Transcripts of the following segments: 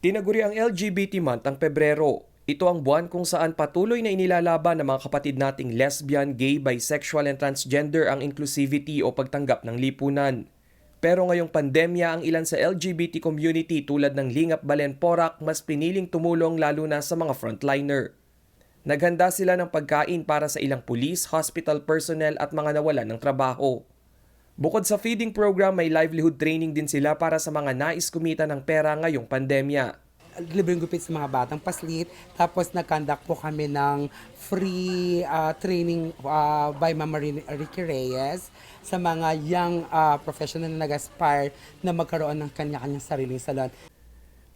Tinaguri ang LGBT Month ang Pebrero. Ito ang buwan kung saan patuloy na inilalaban ng mga kapatid nating lesbian, gay, bisexual and transgender ang inclusivity o pagtanggap ng lipunan. Pero ngayong pandemya, ang ilan sa LGBT community tulad ng Lingap Balen Porac mas piniling tumulong lalo na sa mga frontliner. Naghanda sila ng pagkain para sa ilang pulis, hospital personnel at mga nawalan ng trabaho. Bukod sa feeding program, may livelihood training din sila para sa mga nais kumita ng pera ngayong pandemya. Libreng gupit sa mga batang paslit. Tapos nag-conduct po kami ng free training by Mama Ricky Reyes sa mga young professional na nag-aspire na magkaroon ng kanya-kanyang sariling salon.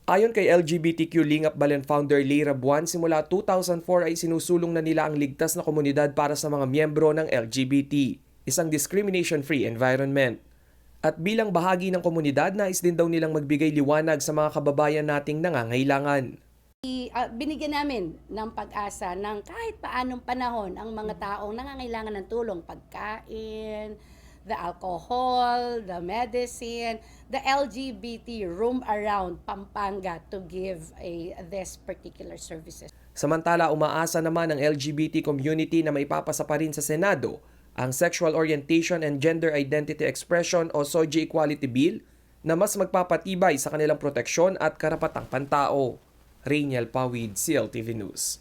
Ayon kay LGBTQ Lingap Balen founder Leira Buwan, simula 2004 ay sinusulong na nila ang ligtas na komunidad para sa mga miyembro ng LGBT, isang discrimination-free environment. At bilang bahagi ng komunidad, nais din daw nilang magbigay liwanag sa mga kababayan nating nangangailangan. Binigyan namin ng pag-asa ng kahit paanong panahon ang mga taong nangangailangan ng tulong, pagkain, the alcohol, the medicine, the LGBT roam around Pampanga to give this particular services. Samantala, umaasa naman ang LGBT community na maipapasa pa rin sa Senado ang Sexual Orientation and Gender Identity Expression o SOGI Equality Bill na mas magpapatibay sa kanilang proteksyon at karapatang pantao. Rainiel Pawid, CLTV News.